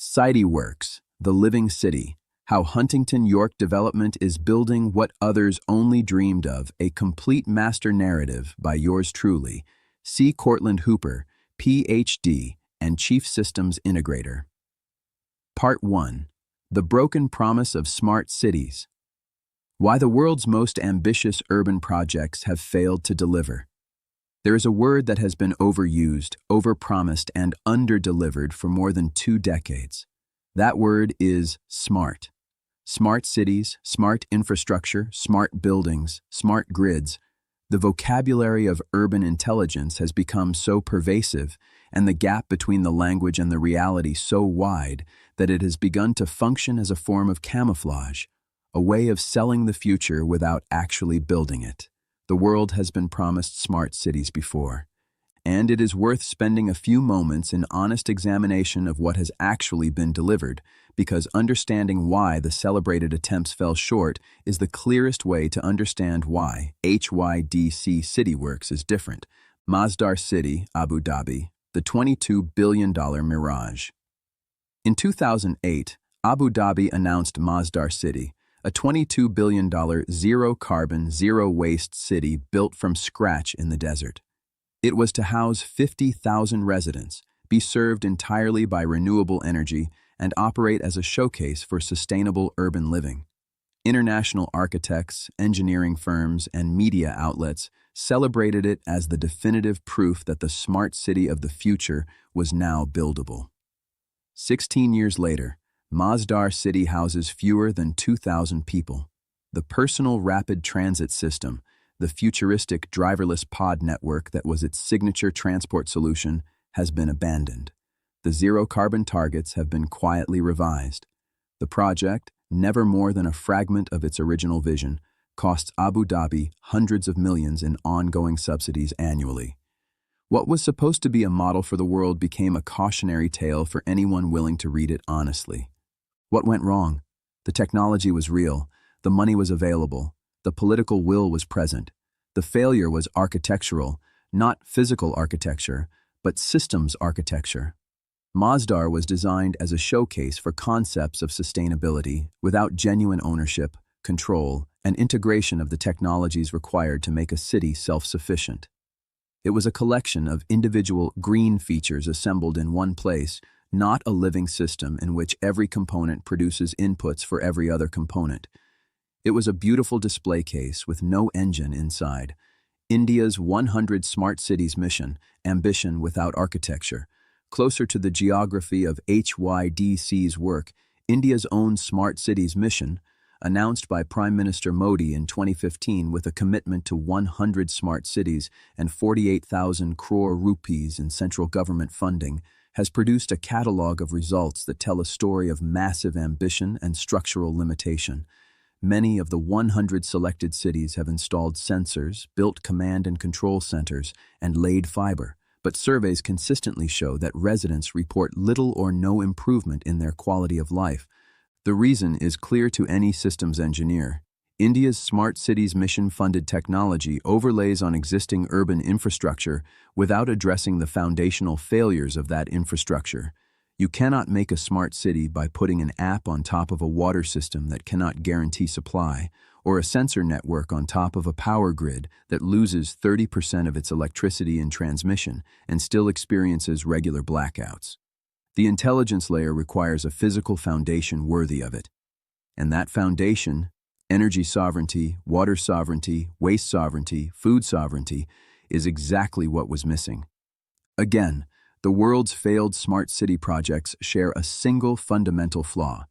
CITIWERX, The Living City, How Huntington York Development is Building What Others Only Dreamed of, a complete master narrative by yours truly, C. Cortland Hooper, Ph.D. and Chief Systems Integrator. Part 1. The Broken Promise of Smart Cities. Why the world's most ambitious urban projects have failed to deliver. There is a word that has been overused, overpromised, and underdelivered for more than 2 decades. That word is smart. Smart cities, smart infrastructure, smart buildings, smart grids. The vocabulary of urban intelligence has become so pervasive, and the gap between the language and the reality so wide, that it has begun to function as a form of camouflage, a way of selling the future without actually building it. The world has been promised smart cities before, and it is worth spending a few moments in honest examination of what has actually been delivered, because understanding why the celebrated attempts fell short is the clearest way to understand why HYDC CITIWERX is different. Masdar City, Abu Dhabi, the $22 billion mirage. In 2008, Abu Dhabi announced Masdar City, a $22 billion zero-carbon, zero-waste city built from scratch in the desert. It was to house 50,000 residents, be served entirely by renewable energy, and operate as a showcase for sustainable urban living. International architects, engineering firms, and media outlets celebrated it as the definitive proof that the smart city of the future was now buildable. 16 years later, Masdar City houses fewer than 2,000 people. The personal rapid transit system, the futuristic driverless pod network that was its signature transport solution, has been abandoned. The zero-carbon targets have been quietly revised. The project, never more than a fragment of its original vision, costs Abu Dhabi hundreds of millions in ongoing subsidies annually. What was supposed to be a model for the world became a cautionary tale for anyone willing to read it honestly. What went wrong? The technology was real, the money was available, the political will was present. The failure was architectural, not physical architecture, but systems architecture. Masdar was designed as a showcase for concepts of sustainability without genuine ownership, control, and integration of the technologies required to make a city self-sufficient. It was a collection of individual green features assembled in one place, not a living system in which every component produces inputs for every other component. It was a beautiful display case with no engine inside. India's 100 Smart Cities mission, ambition without architecture. Closer to the geography of HYDC's work, India's own Smart Cities mission, announced by Prime Minister Modi in 2015 with a commitment to 100 smart cities and 48,000 crore rupees in central government funding, has produced a catalogue of results that tell a story of massive ambition and structural limitation. Many of the 100 selected cities have installed sensors, built command and control centers, and laid fiber, but surveys consistently show that residents report little or no improvement in their quality of life. The reason is clear to any systems engineer. India's Smart Cities mission-funded technology overlays on existing urban infrastructure without addressing the foundational failures of that infrastructure. You cannot make a smart city by putting an app on top of a water system that cannot guarantee supply, or a sensor network on top of a power grid that loses 30% of its electricity in transmission and still experiences regular blackouts. The intelligence layer requires a physical foundation worthy of it. And that foundation, energy sovereignty, water sovereignty, waste sovereignty, food sovereignty, is exactly what was missing. Again, the world's failed smart city projects share a single fundamental flaw.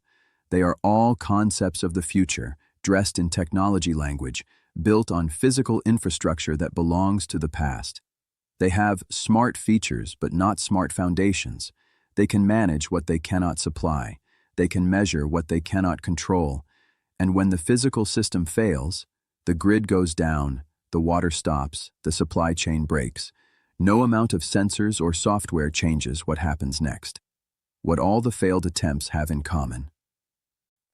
They are all concepts of the future, dressed in technology language, built on physical infrastructure that belongs to the past. They have smart features but not smart foundations. They can manage what they cannot supply. They can measure what they cannot control. And when the physical system fails, the grid goes down, the water stops, the supply chain breaks. No amount of sensors or software changes what happens next. What all the failed attempts have in common.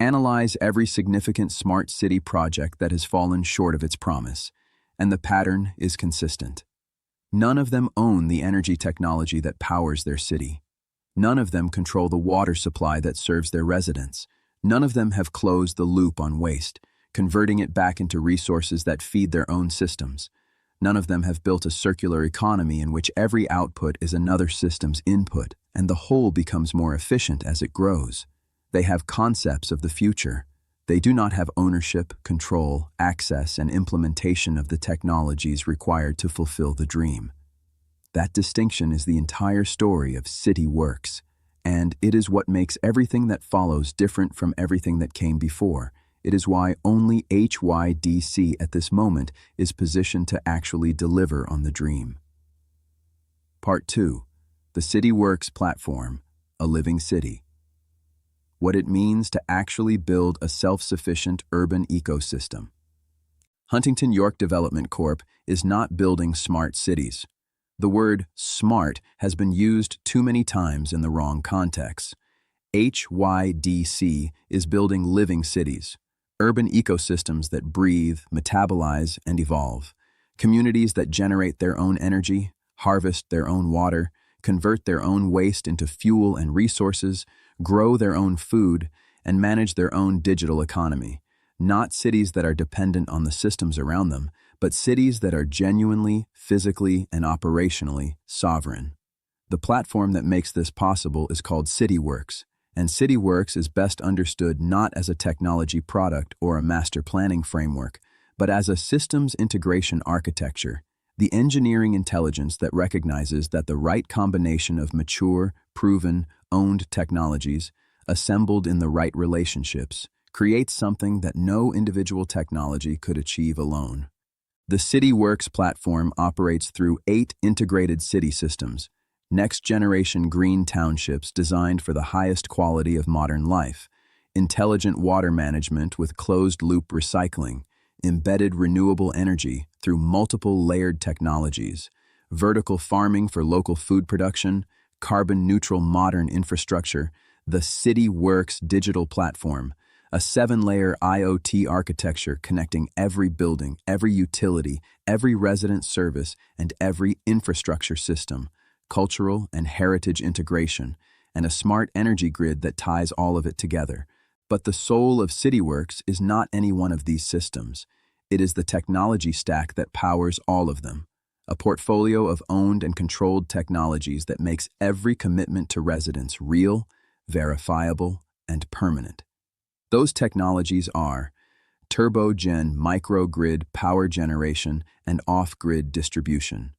Analyze every significant smart city project that has fallen short of its promise, and the pattern is consistent. None of them own the energy technology that powers their city. None of them control the water supply that serves their residents. None of them have closed the loop on waste, converting it back into resources that feed their own systems. None of them have built a circular economy in which every output is another system's input, and the whole becomes more efficient as it grows. They have concepts of the future. They do not have ownership, control, access, and implementation of the technologies required to fulfill the dream. That distinction is the entire story of CITIWERX, and it is what makes everything that follows different from everything that came before. It is why only HYDC at this moment is positioned to actually deliver on the dream. Part 2. The CITIWERX Platform, a living city. What it means to actually build a self-sufficient urban ecosystem. Huntington York Development Corp. is not building smart cities. The word smart has been used too many times in the wrong context. HYDC is building living cities, urban ecosystems that breathe, metabolize, and evolve, communities that generate their own energy, harvest their own water, convert their own waste into fuel and resources, grow their own food, and manage their own digital economy. Not cities that are dependent on the systems around them, but cities that are genuinely, physically, and operationally sovereign. The platform that makes this possible is called CITIWERX, and CITIWERX is best understood not as a technology product or a master planning framework, but as a systems integration architecture, the engineering intelligence that recognizes that the right combination of mature, proven, owned technologies, assembled in the right relationships, creates something that no individual technology could achieve alone. The CITIWERX platform operates through 8 integrated city systems, next-generation green townships designed for the highest quality of modern life, intelligent water management with closed-loop recycling, embedded renewable energy through multiple layered technologies, vertical farming for local food production, carbon-neutral modern infrastructure, the CITIWERX digital platform, a 7-layer IoT architecture connecting every building, every utility, every resident service, and every infrastructure system, cultural and heritage integration, and a smart energy grid that ties all of it together. But the soul of CITIWERX is not any one of these systems. It is the technology stack that powers all of them, a portfolio of owned and controlled technologies that makes every commitment to residents real, verifiable, and permanent. Those technologies are turbogen microgrid power generation and off-grid distribution,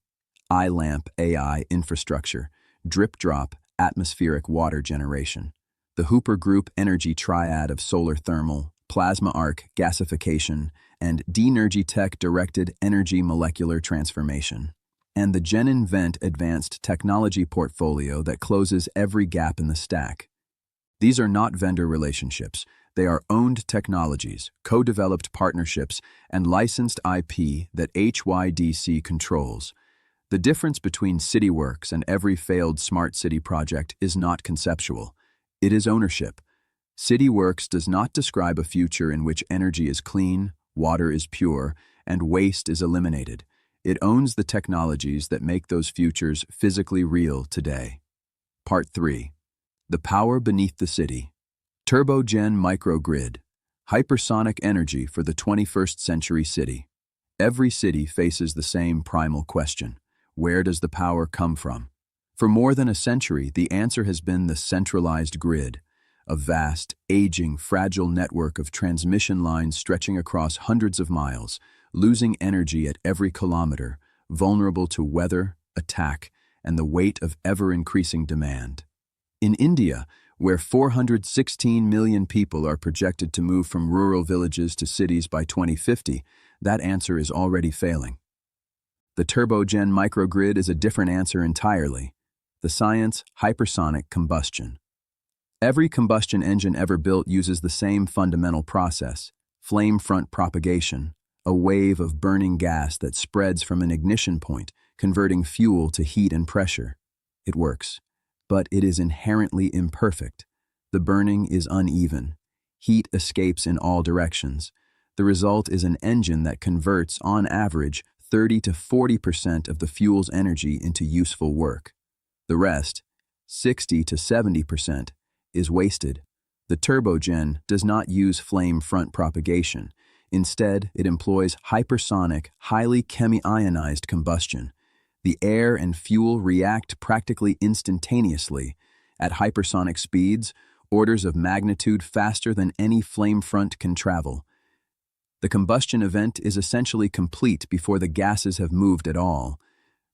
iLamp AI infrastructure, drip-drop atmospheric water generation, the Hooper Group energy triad of solar thermal, plasma arc gasification, and Denergy directed energy molecular transformation, and the GenInvent advanced technology portfolio that closes every gap in the stack. These are not vendor relationships. They are owned technologies, co-developed partnerships, and licensed IP that HYDC controls. The difference between CITIWERX and every failed smart city project is not conceptual. It is ownership. CITIWERX does not describe a future in which energy is clean, water is pure, and waste is eliminated. It owns the technologies that make those futures physically real today. Part 3. The power beneath the city. Turbogen microgrid. Hypersonic energy for the 21st century city. Every city faces the same primal question. Where does the power come from? For more than a century, the answer has been the centralized grid, a vast, aging, fragile network of transmission lines stretching across hundreds of miles, losing energy at every kilometer, vulnerable to weather, attack, and the weight of ever-increasing demand. In India, where 416 million people are projected to move from rural villages to cities by 2050, that answer is already failing. The turbogen microgrid is a different answer entirely. The science, hypersonic combustion. Every combustion engine ever built uses the same fundamental process, flame front propagation, a wave of burning gas that spreads from an ignition point, converting fuel to heat and pressure. It works, but it is inherently imperfect. The burning is uneven. Heat escapes in all directions. The result is an engine that converts, on average, 30 to 40% of the fuel's energy into useful work. The rest, 60 to 70%, is wasted. The turbogen does not use flame front propagation. Instead, it employs hypersonic, highly chemi-ionized combustion. The air and fuel react practically instantaneously. At hypersonic speeds, orders of magnitude faster than any flame front can travel. The combustion event is essentially complete before the gases have moved at all.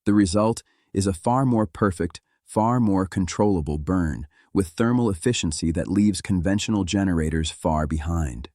The result is a far more perfect, far more controllable burn, with thermal efficiency that leaves conventional generators far behind.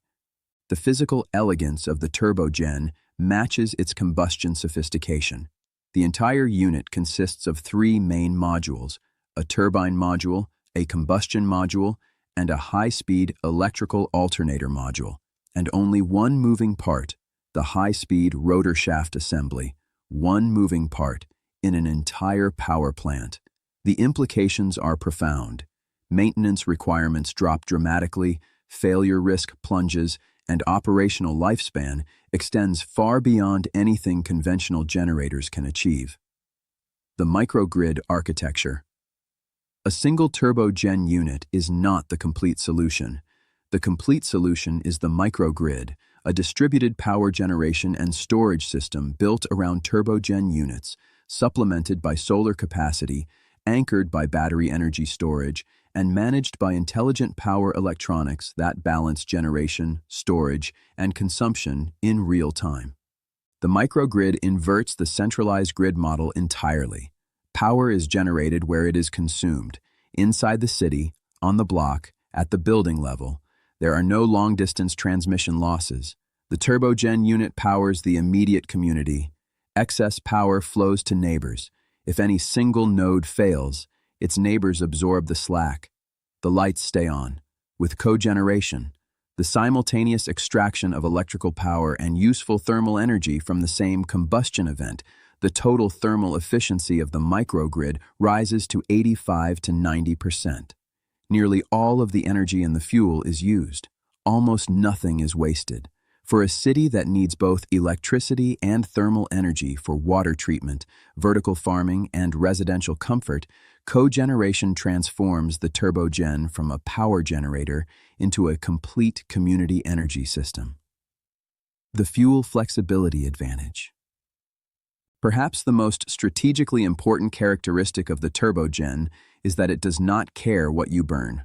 The physical elegance of the turbogen matches its combustion sophistication. The entire unit consists of three main modules: a turbine module, a combustion module, and a high-speed electrical alternator module, and only one moving part, the high-speed rotor shaft assembly, one moving part in an entire power plant. The implications are profound. Maintenance requirements drop dramatically, failure risk plunges, and operational lifespan extends far beyond anything conventional generators can achieve. The microgrid architecture. A single turbogen unit is not the complete solution. The complete solution is the microgrid, a distributed power generation and storage system built around turbogen units, supplemented by solar capacity, anchored by battery energy storage, and managed by intelligent power electronics that balance generation, storage, and consumption in real time. The microgrid inverts the centralized grid model entirely. Power is generated where it is consumed, inside the city, on the block, at the building level. There are no long-distance transmission losses. The turbogen unit powers the immediate community. Excess power flows to neighbors. If any single node fails, its neighbors absorb the slack. The lights stay on. With cogeneration, the simultaneous extraction of electrical power and useful thermal energy from the same combustion event, the total thermal efficiency of the microgrid rises to 85 to 90%. Nearly all of the energy in the fuel is used. Almost nothing is wasted. For a city that needs both electricity and thermal energy for water treatment, vertical farming, and residential comfort, cogeneration transforms the turbogen from a power generator into a complete community energy system. The fuel flexibility advantage. Perhaps the most strategically important characteristic of the turbogen is that it does not care what you burn.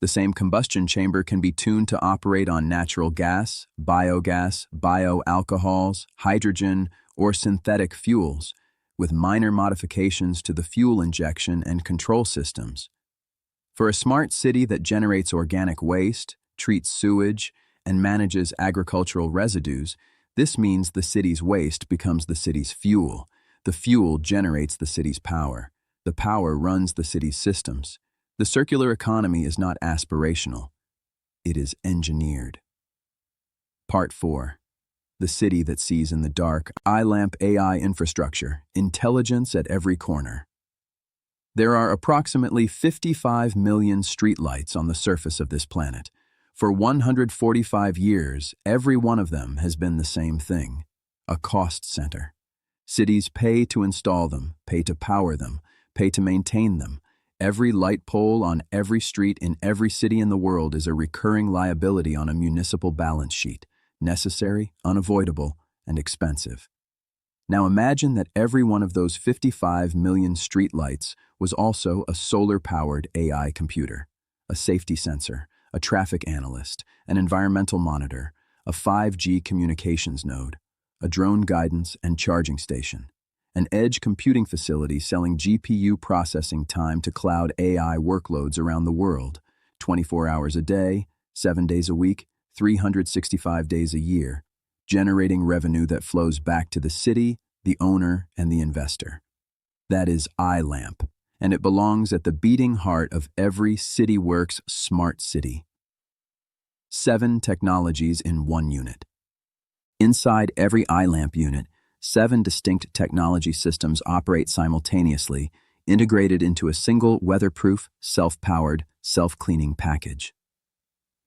The same combustion chamber can be tuned to operate on natural gas, biogas, bioalcohols, hydrogen, or synthetic fuels, with minor modifications to the fuel injection and control systems. For a smart city that generates organic waste, treats sewage, and manages agricultural residues, this means the city's waste becomes the city's fuel. The fuel generates the city's power. The power runs the city's systems. The circular economy is not aspirational. It is engineered. Part 4. The city that sees in the dark. iLamp AI infrastructure. Intelligence at every corner. There are approximately 55 million streetlights on the surface of this planet. For 145 years, every one of them has been the same thing: a cost center. Cities pay to install them, pay to power them, pay to maintain them. Every light pole on every street in every city in the world is a recurring liability on a municipal balance sheet, necessary, unavoidable, and expensive. Now imagine that every one of those 55 million streetlights was also a solar-powered AI computer, a safety sensor, a traffic analyst, an environmental monitor, a 5G communications node, a drone guidance and charging station, an edge computing facility selling GPU processing time to cloud AI workloads around the world, 24 hours a day, 7 days a week, 365 days a year, generating revenue that flows back to the city, the owner, and the investor. That is iLamp, and it belongs at the beating heart of every CITIWERX smart city. 7 technologies in one unit. Inside every iLamp unit, 7 distinct technology systems operate simultaneously, integrated into a single weatherproof, self-powered, self-cleaning package.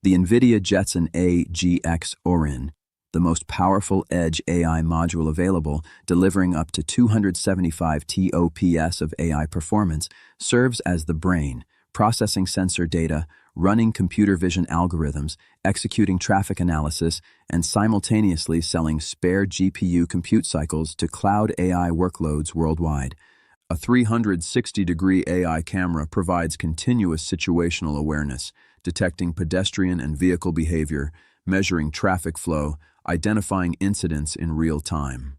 The NVIDIA Jetson AGX Orin the most powerful edge AI module available, delivering up to 275 TOPS of AI performance, serves as the brain, processing sensor data, running computer vision algorithms, executing traffic analysis, and simultaneously selling spare GPU compute cycles to cloud AI workloads worldwide. A 360-degree AI camera provides continuous situational awareness, detecting pedestrian and vehicle behavior, measuring traffic flow, identifying incidents in real time.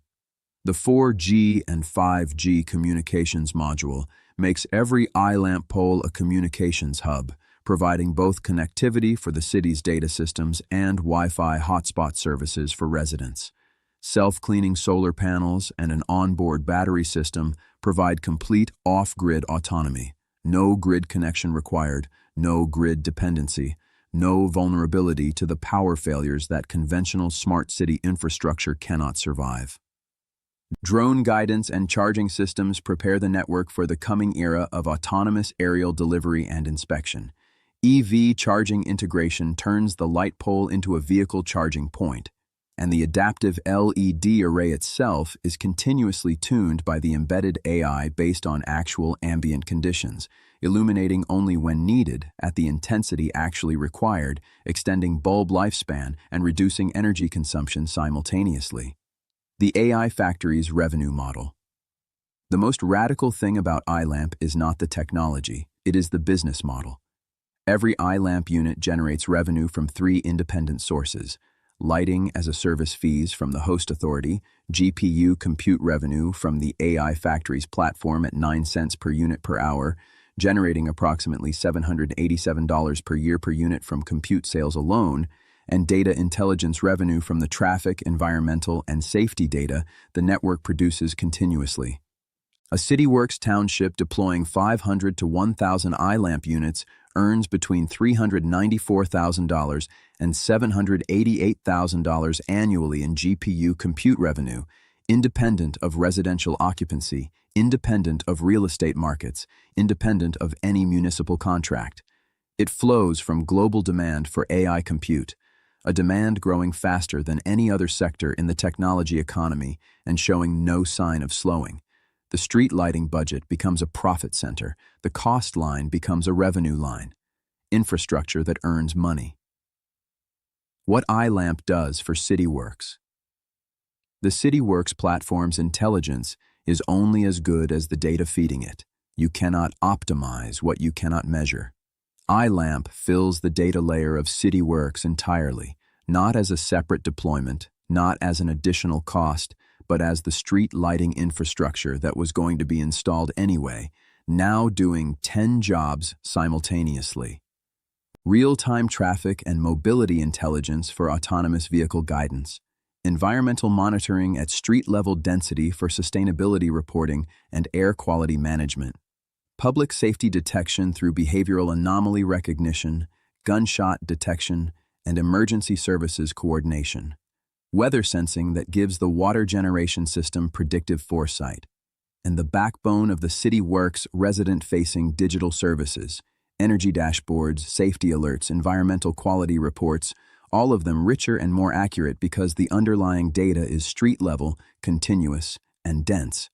The 4G and 5G communications module makes every eye-lamp pole a communications hub, providing both connectivity for the city's data systems and Wi-Fi hotspot services for residents. Self-cleaning solar panels and an onboard battery system provide complete off-grid autonomy. No grid connection required, no grid dependency, no vulnerability to the power failures that conventional smart city infrastructure cannot survive. Drone guidance and charging systems prepare the network for the coming era of autonomous aerial delivery and inspection. EV charging integration turns the light pole into a vehicle charging point, and the adaptive LED array itself is continuously tuned by the embedded AI based on actual ambient conditions, illuminating only when needed at the intensity actually required, extending bulb lifespan and reducing energy consumption simultaneously. The AI Factory's revenue model. The most radical thing about iLamp is not the technology, it is the business model. Every iLamp unit generates revenue from 3 independent sources: lighting as a service fees from the host authority, GPU compute revenue from the AI Factory's platform at 9 cents per unit per hour, generating approximately $787 per year per unit from compute sales alone, and data intelligence revenue from the traffic, environmental, and safety data the network produces continuously. A CITIWERX township deploying 500 to 1,000 iLamp units earns between $394,000 and $788,000 annually in GPU compute revenue, independent of residential occupancy, independent of real estate markets, independent of any municipal contract. It flows from global demand for AI compute, a demand growing faster than any other sector in the technology economy and showing no sign of slowing. The street lighting budget becomes a profit center. The cost line becomes a revenue line. Infrastructure that earns money. What iLamp does for CITIWERX. The CITIWERX platform's intelligence is only as good as the data feeding it. You cannot optimize what you cannot measure. iLamp fills the data layer of CITIWERX entirely, not as a separate deployment, not as an additional cost, but as the street lighting infrastructure that was going to be installed anyway, now doing 10 jobs simultaneously. Real-time traffic and mobility intelligence for autonomous vehicle guidance. Environmental monitoring at street-level density for sustainability reporting and air quality management. Public safety detection through behavioral anomaly recognition, gunshot detection, and emergency services coordination. Weather sensing that gives the water generation system predictive foresight. And the backbone of the CITIWERX resident-facing digital services, energy dashboards, safety alerts, environmental quality reports, all of them richer and more accurate because the underlying data is street-level, continuous, and dense.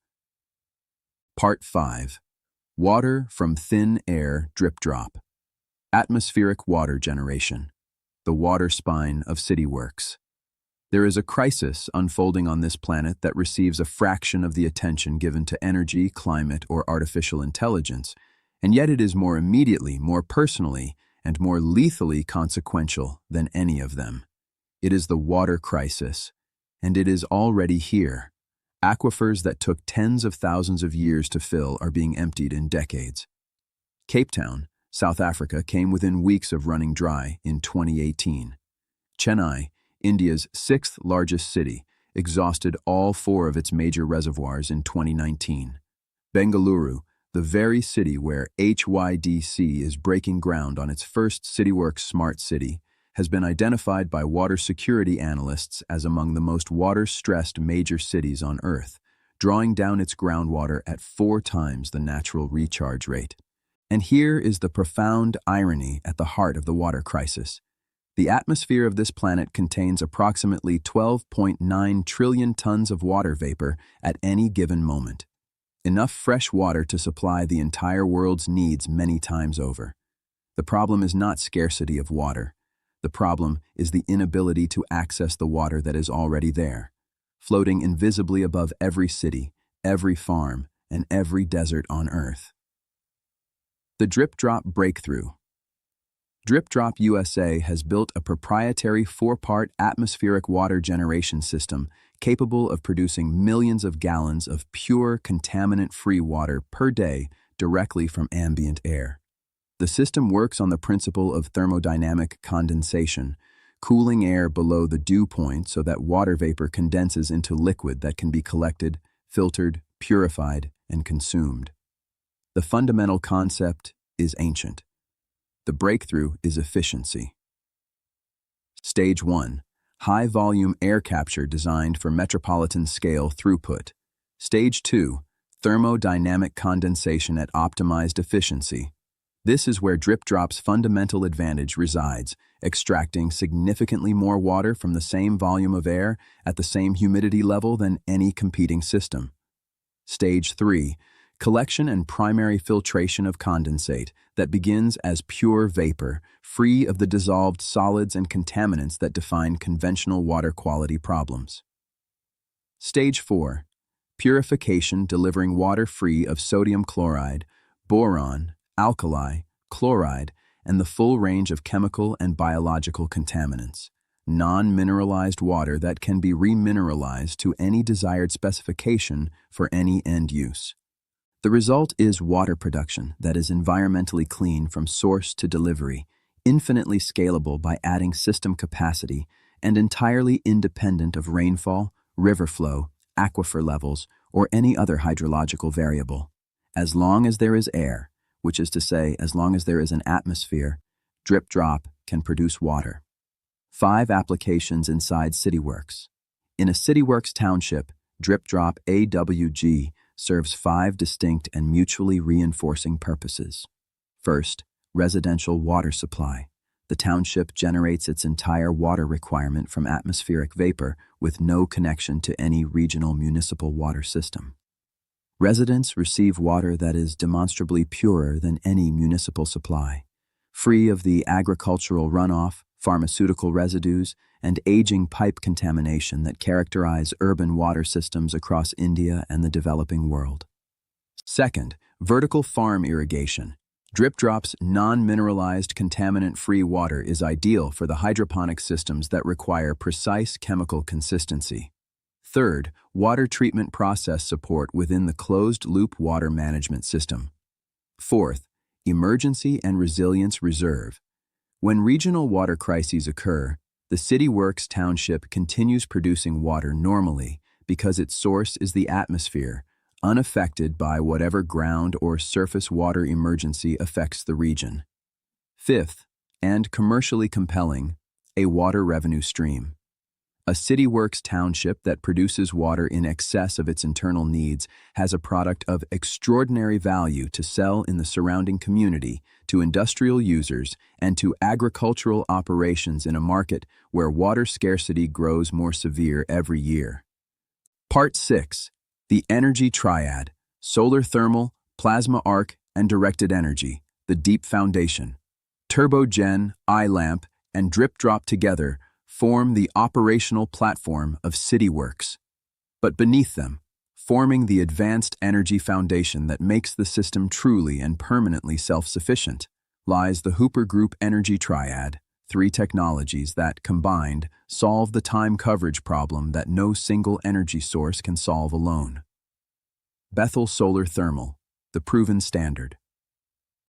Part 5. Water from thin air drip drop. Atmospheric water generation. The water spine of CITIWERX. There is a crisis unfolding on this planet that receives a fraction of the attention given to energy, climate, or artificial intelligence, and yet it is more immediately, more personally, and more lethally consequential than any of them. It is the water crisis, and it is already here. Aquifers that took tens of thousands of years to fill are being emptied in decades. Cape Town, South Africa, came within weeks of running dry in 2018. Chennai, India's 6th largest city, exhausted all 4 of its major reservoirs in 2019. Bengaluru, the very city where HYDC is breaking ground on its first CITIWERX smart city, has been identified by water security analysts as among the most water-stressed major cities on Earth, drawing down its groundwater at 4 times the natural recharge rate. And here is the profound irony at the heart of the water crisis. The atmosphere of this planet contains approximately 12.9 trillion tons of water vapor at any given moment. Enough fresh water to supply the entire world's needs many times over. The problem is not scarcity of water. The problem is the inability to access the water that is already there, floating invisibly above every city, every farm, and every desert on Earth. The Drip-Drop Breakthrough. Drip-Drop USA has built a proprietary 4-part atmospheric water generation system capable of producing millions of gallons of pure, contaminant-free water per day directly from ambient air. The system works on the principle of thermodynamic condensation, cooling air below the dew point so that water vapor condenses into liquid that can be collected, filtered, purified, and consumed. The fundamental concept is ancient. The breakthrough is efficiency. Stage 1. High-volume air capture designed for metropolitan-scale throughput. Stage 2. Thermodynamic condensation at optimized efficiency. This is where Drip-Drop's fundamental advantage resides, extracting significantly more water from the same volume of air at the same humidity level than any competing system. Stage 3. Collection and primary filtration of condensate that begins as pure vapor, free of the dissolved solids and contaminants that define conventional water quality problems. Stage 4. Purification delivering water free of sodium chloride, boron, alkali, chloride, and the full range of chemical and biological contaminants. Non-mineralized water that can be remineralized to any desired specification for any end use. The result is water production that is environmentally clean from source to delivery, infinitely scalable by adding system capacity, and entirely independent of rainfall, river flow, aquifer levels, or any other hydrological variable. As long as there is air, which is to say, as long as there is an atmosphere, Drip-Drop can produce water. 5 applications inside CITIWERX. In a CITIWERX township, Drip-Drop AWG serves 5 distinct and mutually reinforcing purposes. First, residential water supply. The township generates its entire water requirement from atmospheric vapor with no connection to any regional municipal water system. Residents receive water that is demonstrably purer than any municipal supply, free of the agricultural runoff, pharmaceutical residues, and aging pipe contamination that characterize urban water systems across India and the developing world. Second, vertical farm irrigation. Drip-Drop's non-mineralized, contaminant-free water is ideal for the hydroponic systems that require precise chemical consistency. Third, water treatment process support within the closed-loop water management system. Fourth, emergency and resilience reserve. When regional water crises occur, the CITIWERX township continues producing water normally because its source is the atmosphere, unaffected by whatever ground or surface water emergency affects the region. Fifth, and commercially compelling, a water revenue stream. A CITIWERX township that produces water in excess of its internal needs has a product of extraordinary value to sell in the surrounding community, to industrial users, and to agricultural operations in a market where water scarcity grows more severe every year. Part 6. The Energy Triad: Solar Thermal, Plasma Arc, and Directed Energy, the Deep Foundation. Turbogen, iLamp, and Drip-Drop together form the operational platform of CITIWERX. But beneath them, forming the advanced energy foundation that makes the system truly and permanently self-sufficient, lies the Hooper Group Energy Triad, 3 technologies that, combined, solve the time coverage problem that no single energy source can solve alone. Bethel Solar Thermal, the proven standard.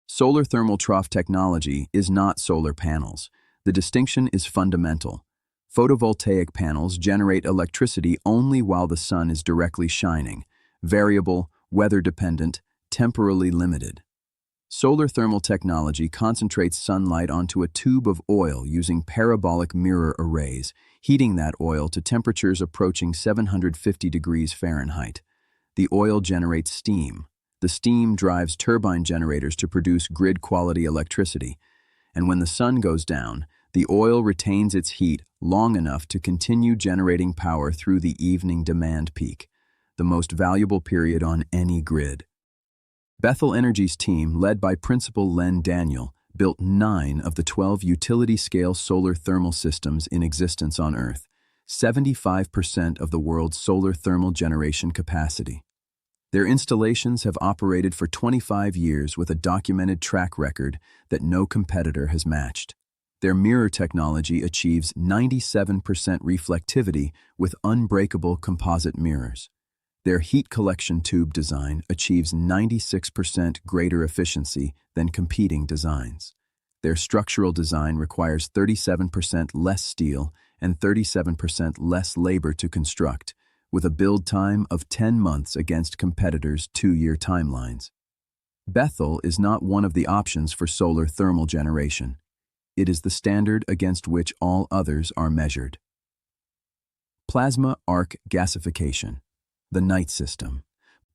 Solar thermal trough technology is not solar panels. The distinction is fundamental. Photovoltaic panels generate electricity only while the sun is directly shining, variable, weather-dependent, temporally limited. Solar thermal technology concentrates sunlight onto a tube of oil using parabolic mirror arrays, heating that oil to temperatures approaching 750 degrees Fahrenheit. The oil generates steam. The steam drives turbine generators to produce grid-quality electricity. And when the sun goes down, The oil retains its heat long enough to continue generating power through the evening demand peak, the most valuable period on any grid. Bethel Energy's team, led by Principal Len Daniel, built 9 of the 12 utility-scale solar thermal systems in existence on Earth, 75% of the world's solar thermal generation capacity. Their installations have operated for 25 years with a documented track record that no competitor has matched. Their mirror technology achieves 97% reflectivity with unbreakable composite mirrors. Their heat collection tube design achieves 96% greater efficiency than competing designs. Their structural design requires 37% less steel and 37% less labor to construct, with a build time of 10 months against competitors' 2-year timelines. Bethel is not one of the options for solar thermal generation. It is the standard against which all others are measured. Plasma arc gasification. The night system.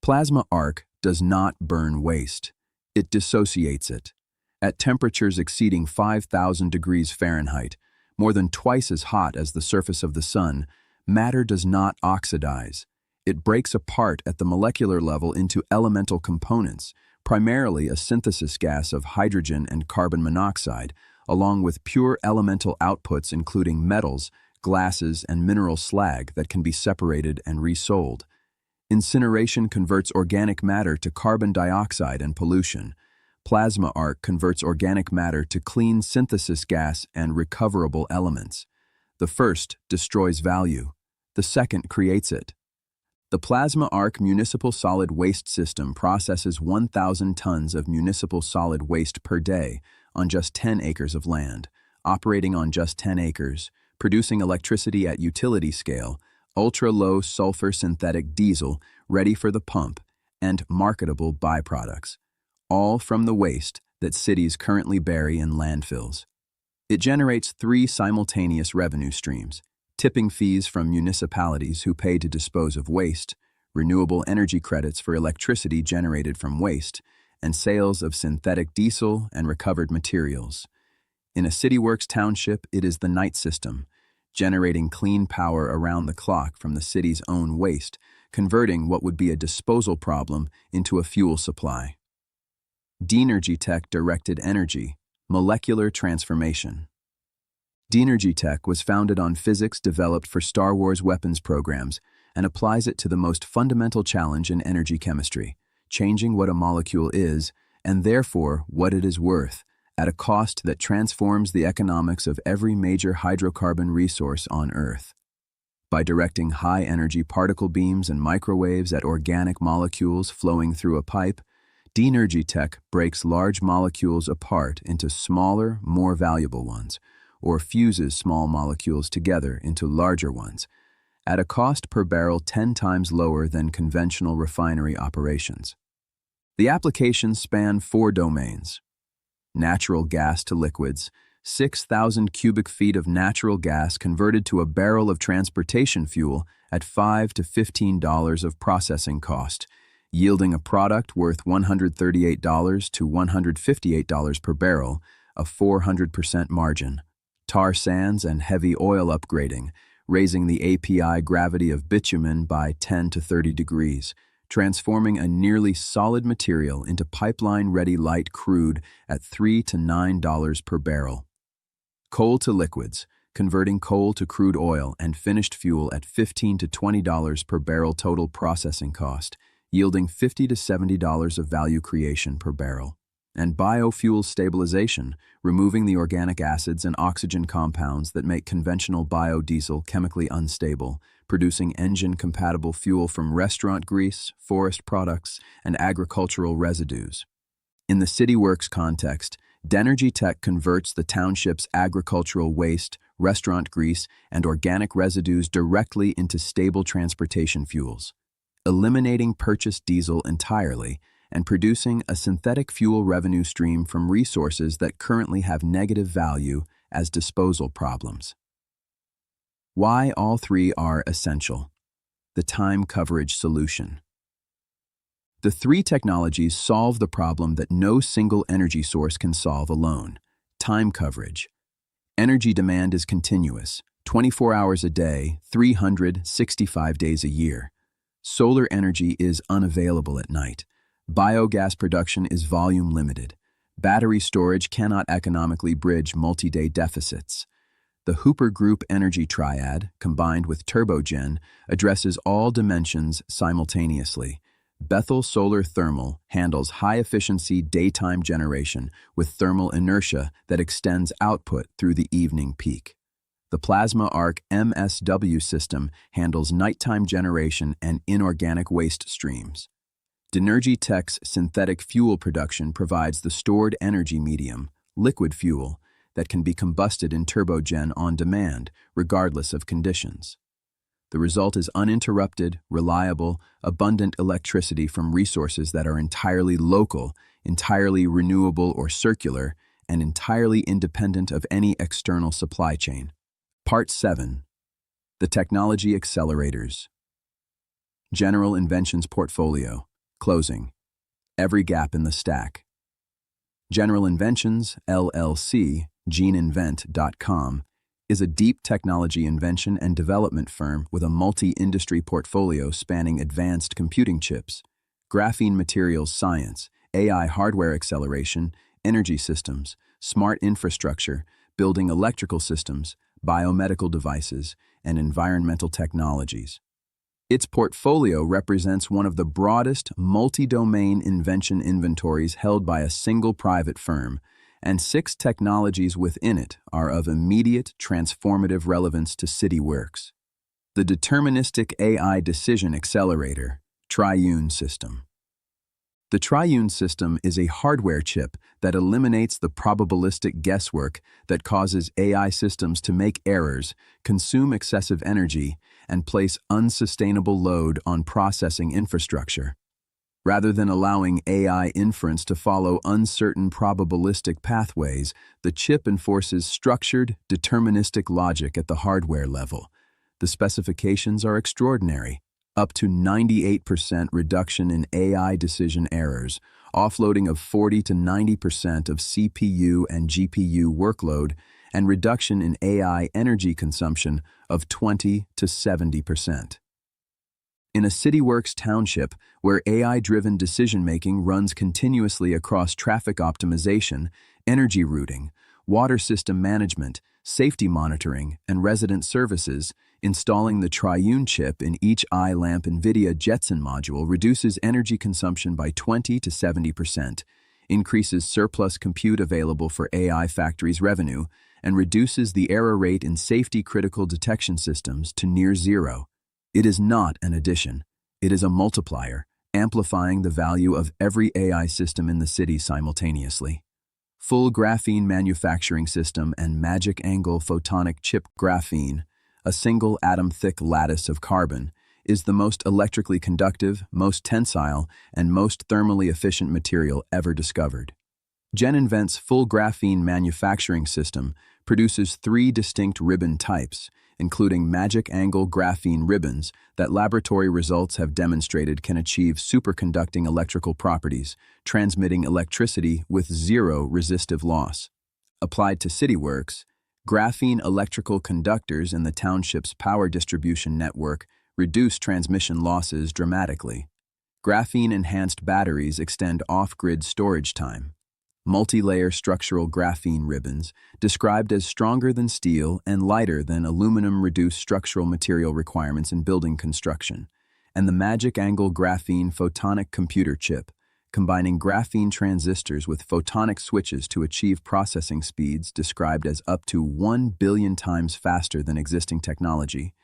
Plasma arc does not burn waste. It dissociates it. At temperatures exceeding 5,000 degrees Fahrenheit, more than twice as hot as the surface of the sun, matter does not oxidize. It breaks apart at the molecular level into elemental components, primarily a synthesis gas of hydrogen and carbon monoxide, along with pure elemental outputs including metals, glasses, and mineral slag that can be separated and resold. Incineration converts organic matter to carbon dioxide and pollution. Plasma arc converts organic matter to clean synthesis gas and recoverable elements. The first destroys value. The second creates it. The Plasma Arc Municipal Solid Waste System processes 1,000 tons of municipal solid waste per day on just 10 acres of land, operating on just 10 acres, producing electricity at utility scale, ultra-low sulfur synthetic diesel ready for the pump, and marketable byproducts, all from the waste that cities currently bury in landfills. It generates 3 simultaneous revenue streams: tipping fees from municipalities who pay to dispose of waste, renewable energy credits for electricity generated from waste, and sales of synthetic diesel and recovered materials. In a CITIWERX township, it is the night system, generating clean power around the clock from the city's own waste, converting what would be a disposal problem into a fuel supply. DEnergyTech Directed Energy, Molecular Transformation. DEnergyTech was founded on physics developed for Star Wars weapons programs and applies it to the most fundamental challenge in energy chemistry, changing what a molecule is, and therefore what it is worth, at a cost that transforms the economics of every major hydrocarbon resource on Earth. By directing high-energy particle beams and microwaves at organic molecules flowing through a pipe, DEnergyTech breaks large molecules apart into smaller, more valuable ones, or fuses small molecules together into larger ones, at a cost per barrel 10 times lower than conventional refinery operations. The applications span 4 domains: natural gas to liquids, 6,000 cubic feet of natural gas converted to a barrel of transportation fuel at $5 to $15 of processing cost, yielding a product worth $138 to $158 per barrel, a 400% margin. Tar sands and heavy oil upgrading, raising the API gravity of bitumen by 10 to 30 degrees, transforming a nearly solid material into pipeline-ready light crude at $3 to $9 per barrel. Coal to liquids, converting coal to crude oil and finished fuel at $15 to $20 per barrel total processing cost, yielding $50 to $70 of value creation per barrel. And biofuel stabilization, removing the organic acids and oxygen compounds that make conventional biodiesel chemically unstable, producing engine-compatible fuel from restaurant grease, forest products, and agricultural residues. In the CITIWERX context, DEnergyTech converts the township's agricultural waste, restaurant grease, and organic residues directly into stable transportation fuels, eliminating purchased diesel entirely and producing a synthetic fuel revenue stream from resources that currently have negative value as disposal problems. Why all 3 are essential. The time coverage solution. The 3 technologies solve the problem that no single energy source can solve alone: time coverage. Energy demand is continuous, 24 hours a day, 365 days a year. Solar energy is unavailable at night. Biogas production is volume limited. Battery storage cannot economically bridge multi-day deficits. The Hooper Group energy triad, combined with Turbogen, addresses all dimensions simultaneously. Bethel Solar Thermal handles high-efficiency daytime generation with thermal inertia that extends output through the evening peak. The Plasma Arc MSW system handles nighttime generation and inorganic waste streams. Denergy Tech's synthetic fuel production provides the stored energy medium, liquid fuel, that can be combusted in Turbogen on demand, regardless of conditions. The result is uninterrupted, reliable, abundant electricity from resources that are entirely local, entirely renewable or circular, and entirely independent of any external supply chain. Part 7. The Technology Accelerators. General Inventions Portfolio. Closing. Every gap in the stack. General Inventions, LLC, geneinvent.com, is a deep technology invention and development firm with a multi-industry portfolio spanning advanced computing chips, graphene materials science, AI hardware acceleration, energy systems, smart infrastructure, building electrical systems, biomedical devices, and environmental technologies. Its portfolio represents one of the broadest multi-domain invention inventories held by a single private firm, and 6 technologies within it are of immediate transformative relevance to CITIWERX. The Deterministic AI Decision Accelerator, Triune System. The Triune System is a hardware chip that eliminates the probabilistic guesswork that causes AI systems to make errors, consume excessive energy, and place unsustainable load on processing infrastructure. Rather than allowing AI inference to follow uncertain probabilistic pathways, the chip enforces structured, deterministic logic at the hardware level. The specifications are extraordinary. Up to 98% reduction in AI decision errors, offloading of 40 to 90% of CPU and GPU workload, and reduction in AI energy consumption of 20 to 70%. In a CITIWERX township where AI-driven decision-making runs continuously across traffic optimization, energy routing, water system management, safety monitoring, and resident services, installing the Triune chip in each iLamp NVIDIA Jetson module reduces energy consumption by 20 to 70%, increases surplus compute available for AI factories' revenue, and reduces the error rate in safety-critical detection systems to near zero. It is not an addition. It is a multiplier, amplifying the value of every AI system in the city simultaneously. Full graphene manufacturing system and magic angle photonic chip graphene, a single atom-thick lattice of carbon, is the most electrically conductive, most tensile, and most thermally efficient material ever discovered. GenInvent's full graphene manufacturing system produces 3 distinct ribbon types, including magic angle graphene ribbons that laboratory results have demonstrated can achieve superconducting electrical properties, transmitting electricity with 0 resistive loss. Applied to CITIWERX, graphene electrical conductors in the township's power distribution network reduce transmission losses dramatically. Graphene-enhanced batteries extend off-grid storage time. Multi-layer structural graphene ribbons, described as stronger than steel and lighter than aluminum, reduce structural material requirements in building construction. And the magic angle graphene photonic computer chip, combining graphene transistors with photonic switches to achieve processing speeds described as up to 1 billion times faster than existing technology,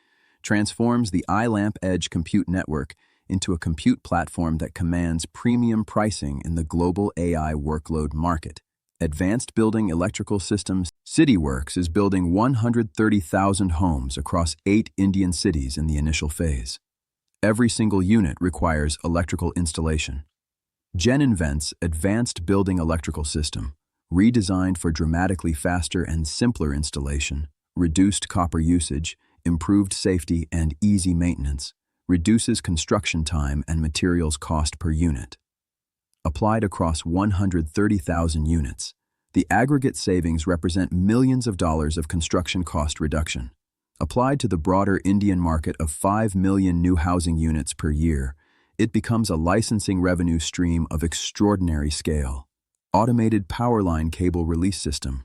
transforms the iLamp Edge compute network into a compute platform that commands premium pricing in the global AI workload market. Advanced Building Electrical Systems. CITIWERX is building 130,000 homes across 8 Indian cities in the initial phase. Every single unit requires electrical installation. GenInvent's Advanced Building Electrical System, redesigned for dramatically faster and simpler installation, reduced copper usage, improved safety, and easy maintenance, reduces construction time and materials cost per unit. Applied across 130,000 units, The aggregate savings represent millions of dollars of construction cost reduction. Applied to the broader Indian market of 5 million new housing units per year, it becomes a licensing revenue stream of extraordinary scale. Automated power line cable release system.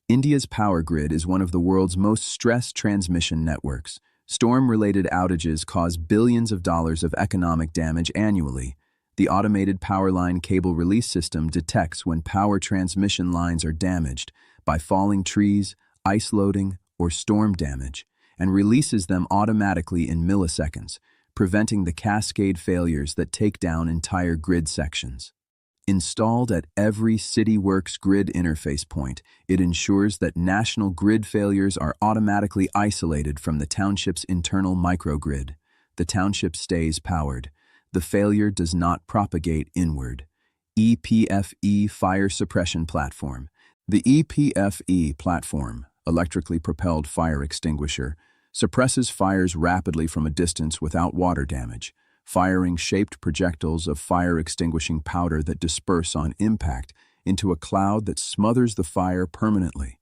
India's power grid is one of the world's most stressed transmission networks. Storm-related outages cause billions of dollars of economic damage annually. The automated power line cable release system detects when power transmission lines are damaged by falling trees, ice loading, or storm damage, and releases them automatically in milliseconds, preventing the cascade failures that take down entire grid sections. Installed at every CITIWERX grid interface point, it ensures that national grid failures are automatically isolated from the township's internal microgrid. The township stays powered. The failure does not propagate inward. EPFE Fire Suppression Platform. The EPFE platform, electrically propelled fire extinguisher, suppresses fires rapidly from a distance without water damage, firing shaped projectiles of fire-extinguishing powder that disperse on impact into a cloud that smothers the fire permanently.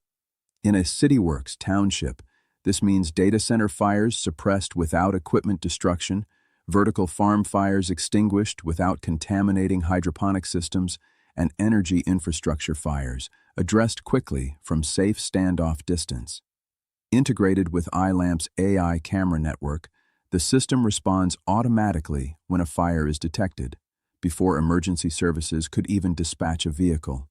In a CITIWERX township, this means data center fires suppressed without equipment destruction, vertical farm fires extinguished without contaminating hydroponic systems, and energy infrastructure fires addressed quickly from safe standoff distance. Integrated with iLamp's AI camera network, the system responds automatically when a fire is detected, before emergency services could even dispatch a vehicle.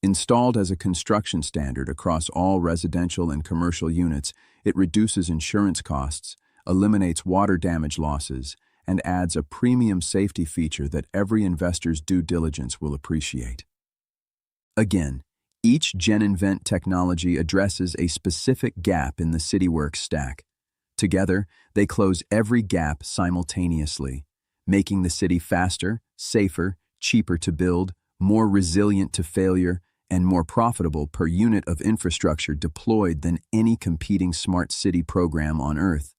Installed as a construction standard across all residential and commercial units, it reduces insurance costs, eliminates water damage losses, and adds a premium safety feature that every investor's due diligence will appreciate. Again, each GenInvent technology addresses a specific gap in the CITIWERX stack. Together, they close every gap simultaneously, making the city faster, safer, cheaper to build, more resilient to failure, and more profitable per unit of infrastructure deployed than any competing smart city program on Earth.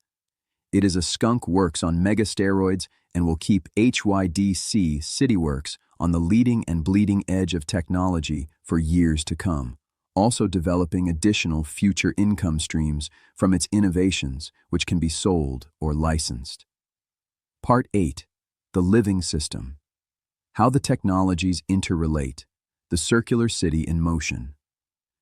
It is a skunk works on megasteroids and will keep HYDC CITIWERX on the leading and bleeding edge of technology for years to come, also developing additional future income streams from its innovations, which can be sold or licensed. Part 8. The Living System. How the technologies interrelate. The circular city in motion.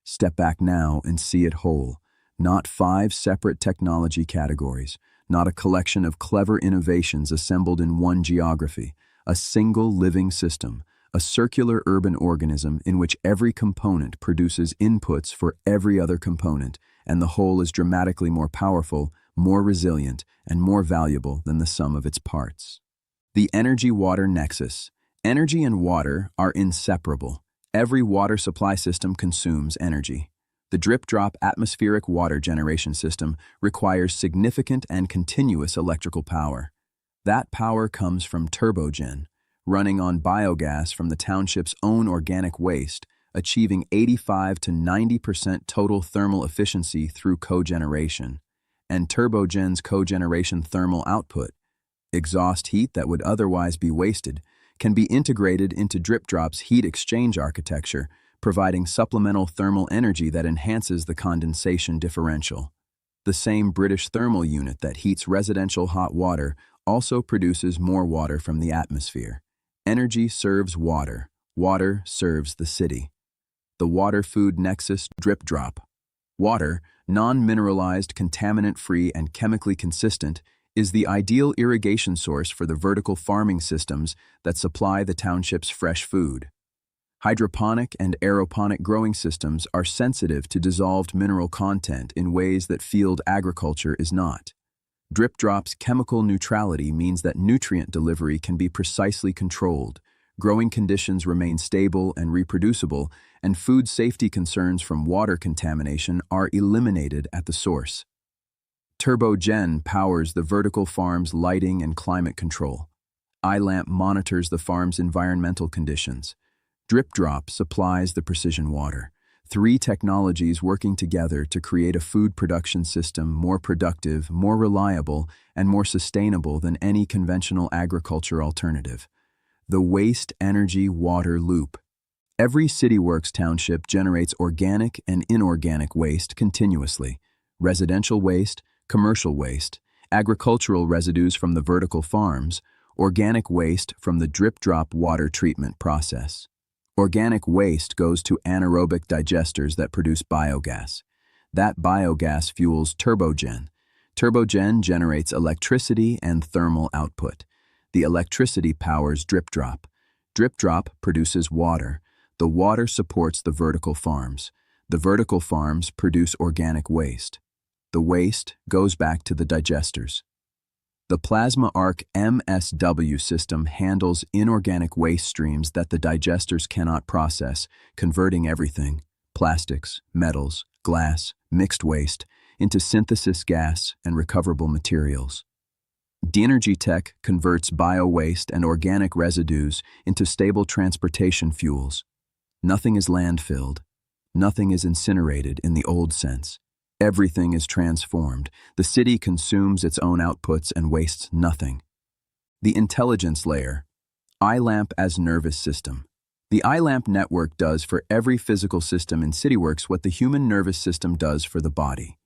Step back now and see it whole, not 5 separate technology categories, not a collection of clever innovations assembled in one geography, a single living system, a circular urban organism in which every component produces inputs for every other component, and the whole is dramatically more powerful, more resilient, and more valuable than the sum of its parts. The energy-water nexus. Energy and water are inseparable. Every water supply system consumes energy. The drip-drop atmospheric water generation system requires significant and continuous electrical power. That power comes from turbogen, running on biogas from the township's own organic waste, achieving 85 to 90% total thermal efficiency through cogeneration. And turbogen's cogeneration thermal output, exhaust heat that would otherwise be wasted, can be integrated into DripDrop's heat exchange architecture, providing supplemental thermal energy that enhances the condensation differential. The same British thermal unit that heats residential hot water also produces more water from the atmosphere. Energy serves water. Water serves the city. The water-food nexus DripDrop. Water, non-mineralized, contaminant-free, and chemically consistent, is the ideal irrigation source for the vertical farming systems that supply the township's fresh food. Hydroponic and aeroponic growing systems are sensitive to dissolved mineral content in ways that field agriculture is not. DripDrop's chemical neutrality means that nutrient delivery can be precisely controlled, growing conditions remain stable and reproducible, and food safety concerns from water contamination are eliminated at the source. Turbogen powers the vertical farm's lighting and climate control. iLamp monitors the farm's environmental conditions. DripDrop supplies the precision water. 3 technologies working together to create a food production system more productive, more reliable, and more sustainable than any conventional agriculture alternative. The waste-energy-water loop. Every CITIWERX township generates organic and inorganic waste continuously: residential waste, commercial waste, agricultural residues from the vertical farms, organic waste from the drip-drop water treatment process. Organic waste goes to anaerobic digesters that produce biogas. That biogas fuels turbogen. Turbogen generates electricity and thermal output. The electricity powers drip-drop. Drip-drop produces water. The water supports the vertical farms. The vertical farms produce organic waste. The waste goes back to the digesters. The Plasma Arc MSW system handles inorganic waste streams that the digesters cannot process, converting everything, plastics, metals, glass, mixed waste, into synthesis gas and recoverable materials. DEnergy Tech converts bio-waste and organic residues into stable transportation fuels. Nothing is landfilled. Nothing is incinerated in the old sense. Everything is transformed. The city consumes its own outputs and wastes nothing. The intelligence layer. iLamp as nervous system. The iLamp network does for every physical system in CITIWERX what the human nervous system does for the body.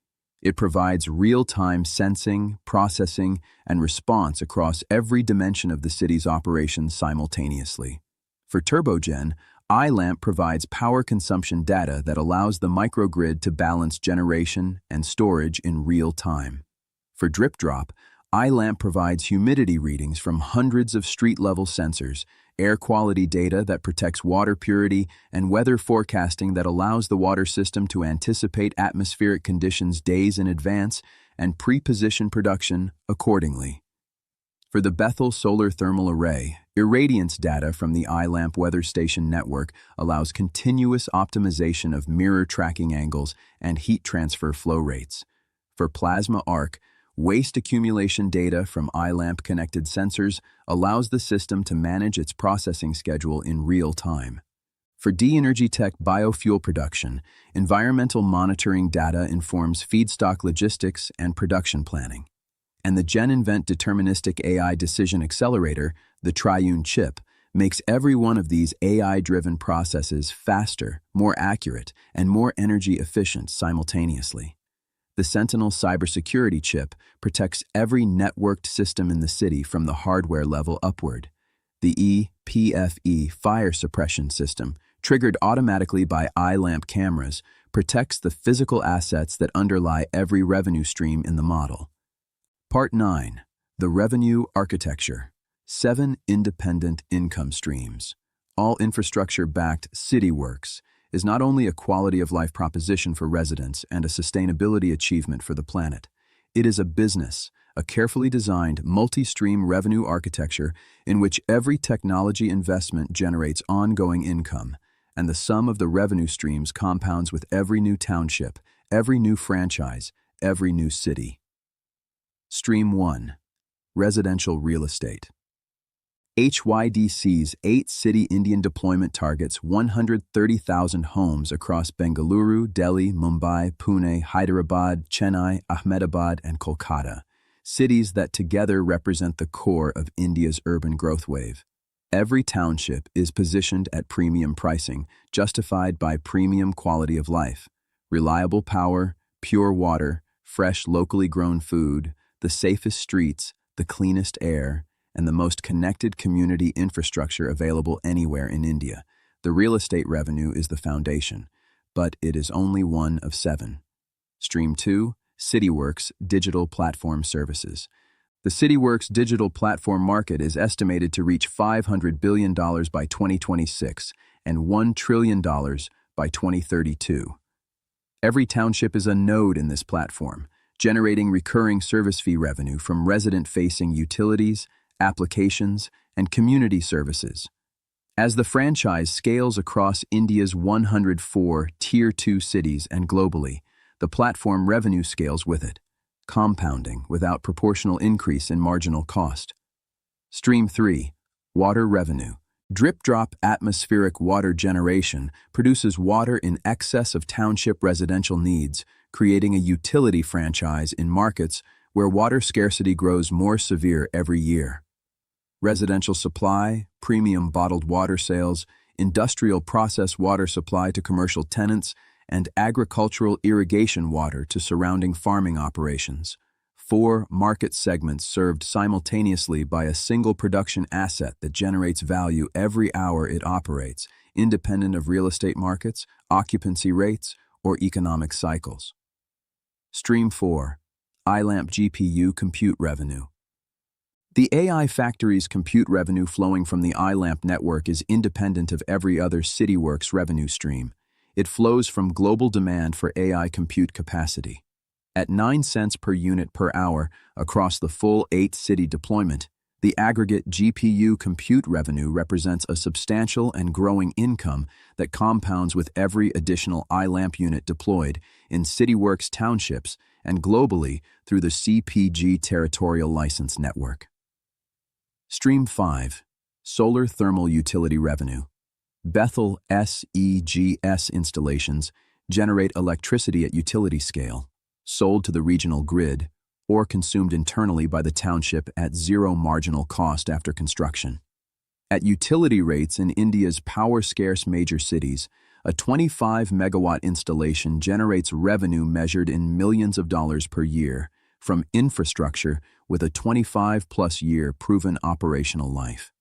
It provides real-time sensing, processing, and response across every dimension of the city's operations simultaneously. For turbogen, iLamp provides power consumption data that allows the microgrid to balance generation and storage in real time. For drip drop, iLamp provides humidity readings from hundreds of street-level sensors, air quality data that protects water purity, and weather forecasting that allows the water system to anticipate atmospheric conditions days in advance and pre-position production accordingly. For the Bethel Solar Thermal Array, irradiance data from the iLamp weather station network allows continuous optimization of mirror tracking angles and heat transfer flow rates. For Plasma Arc, waste accumulation data from iLamp connected sensors allows the system to manage its processing schedule in real time. For DEnergy Tech biofuel production, environmental monitoring data informs feedstock logistics and production planning. And the GenInvent deterministic AI decision accelerator, the Triune chip, makes every one of these AI-driven processes faster, more accurate, and more energy efficient simultaneously. The Sentinel cybersecurity chip protects every networked system in the city from the hardware level upward. The EPFE fire suppression system, triggered automatically by iLamp cameras, protects the physical assets that underlie every revenue stream in the model. Part 9. The Revenue Architecture. 7 independent income streams. All infrastructure-backed CITIWERX is not only a quality-of-life proposition for residents and a sustainability achievement for the planet. It is a business, a carefully designed, multi-stream revenue architecture in which every technology investment generates ongoing income, and the sum of the revenue streams compounds with every new township, every new franchise, every new city. Stream 1. Residential Real Estate. HYDC's 8-city Indian deployment targets 130,000 homes across Bengaluru, Delhi, Mumbai, Pune, Hyderabad, Chennai, Ahmedabad, and Kolkata, cities that together represent the core of India's urban growth wave. Every township is positioned at premium pricing, justified by premium quality of life, reliable power, pure water, fresh locally grown food, the safest streets, the cleanest air, and the most connected community infrastructure available anywhere in India. The real estate revenue is the foundation, but it is only one of 7. Stream 2, CITIWERX Digital Platform Services. The CITIWERX digital platform market is estimated to reach $500 billion by 2026 and $1 trillion by 2032. Every township is a node in this platform, generating recurring service fee revenue from resident-facing utilities, applications, and community services. As the franchise scales across India's 104 Tier 2 cities and globally, the platform revenue scales with it, compounding without proportional increase in marginal cost. Stream 3. Water Revenue. Drip-drop atmospheric water generation produces water in excess of township residential needs, creating a utility franchise in markets where water scarcity grows more severe every year. Residential supply, premium bottled water sales, industrial process water supply to commercial tenants, and agricultural irrigation water to surrounding farming operations. 4 market segments served simultaneously by a single production asset that generates value every hour it operates, independent of real estate markets, occupancy rates, or economic cycles. Stream 4. iLamp GPU Compute Revenue. The AI Factory's compute revenue flowing from the iLamp network is independent of every other CITIWERX revenue stream. It flows from global demand for AI compute capacity. At 9 cents per unit per hour across the full 8-city deployment, the aggregate GPU compute revenue represents a substantial and growing income that compounds with every additional iLamp unit deployed in CITIWERX townships and globally through the CPG Territorial License Network. Stream 5. Solar Thermal Utility Revenue. Bethel SEGS installations generate electricity at utility scale, sold to the regional grid, or consumed internally by the township at zero marginal cost after construction. At utility rates in India's power-scarce major cities, a 25-megawatt installation generates revenue measured in millions of dollars per year from infrastructure with a 25-plus year proven operational life.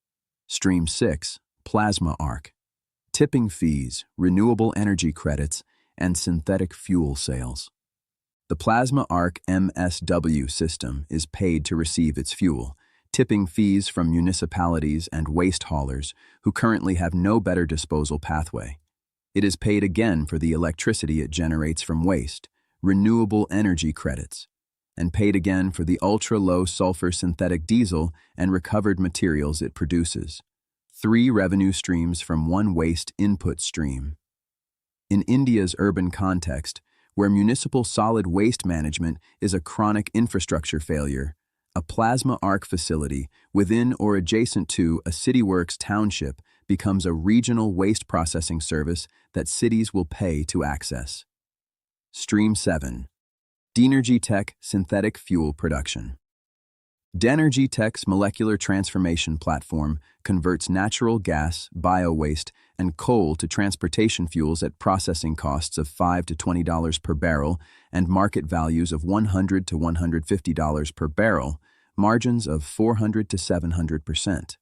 Stream 6. Plasma Arc. Tipping fees, renewable energy credits, and synthetic fuel sales. The Plasma Arc MSW system is paid to receive its fuel, tipping fees from municipalities and waste haulers who currently have no better disposal pathway. It is paid again for the electricity it generates from waste, renewable energy credits, and paid again for the ultra-low sulfur synthetic diesel and recovered materials it produces. 3 revenue streams from 1 waste input stream. In India's urban context, where municipal solid waste management is a chronic infrastructure failure, a plasma arc facility within or adjacent to a CITIWERX township becomes a regional waste processing service that cities will pay to access. Stream 7. Denergy Tech Synthetic Fuel Production. Denergy Tech's molecular transformation platform converts natural gas, bio-waste, and coal to transportation fuels at processing costs of $5 to $20 per barrel and market values of $100 to $150 per barrel, margins of 400 to 700%.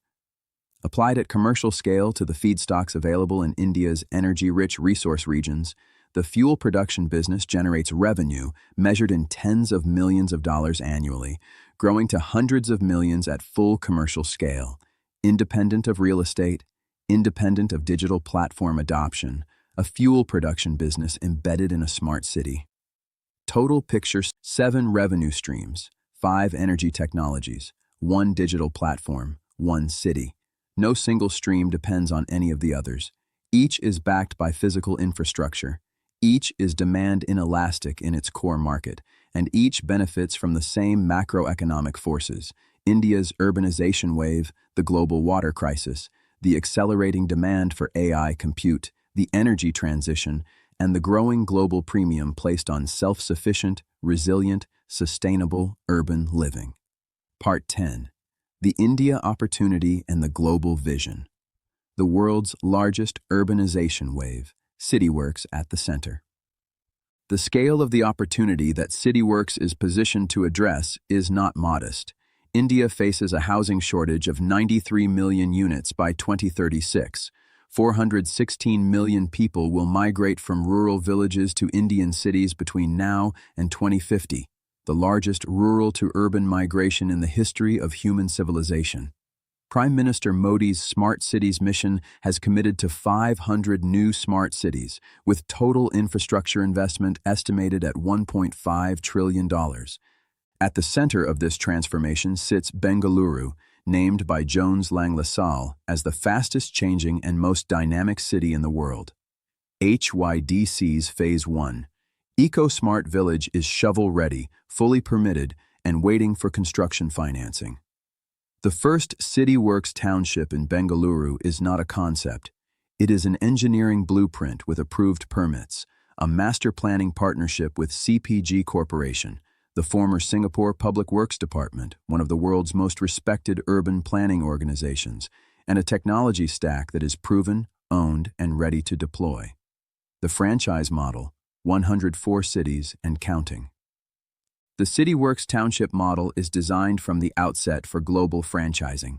Applied at commercial scale to the feedstocks available in India's energy-rich resource regions, the fuel production business generates revenue measured in tens of millions of dollars annually, growing to hundreds of millions at full commercial scale, independent of real estate, independent of digital platform adoption, a fuel production business embedded in a smart city. Total picture: 7 revenue streams, 5 energy technologies, 1 digital platform, 1 city. No single stream depends on any of the others. Each is backed by physical infrastructure. Each is demand inelastic in its core market, and each benefits from the same macroeconomic forces: India's urbanization wave, the global water crisis, the accelerating demand for AI compute, the energy transition, and the growing global premium placed on self-sufficient, resilient, sustainable urban living. Part 10. The India Opportunity and the Global Vision. The world's largest urbanization wave, CITIWERX at the center. The scale of the opportunity that CITIWERX is positioned to address is not modest. India faces a housing shortage of 93 million units by 2036. 416 million people will migrate from rural villages to Indian cities between now and 2050, the largest rural-to-urban migration in the history of human civilization. Prime Minister Modi's Smart Cities mission has committed to 500 new smart cities, with total infrastructure investment estimated at $1.5 trillion. At the center of this transformation sits Bengaluru, named by Jones Lang LaSalle as the fastest-changing and most dynamic city in the world. HYDC's Phase 1. Eco-Smart Village is shovel-ready, fully permitted, and waiting for construction financing. The first CITIWERX township in Bengaluru is not a concept. It is an engineering blueprint with approved permits, a master planning partnership with CPG Corporation, the former Singapore Public Works Department, one of the world's most respected urban planning organizations, and a technology stack that is proven, owned, and ready to deploy. The franchise model, 104 cities and counting. The CITIWERX township model is designed from the outset for global franchising.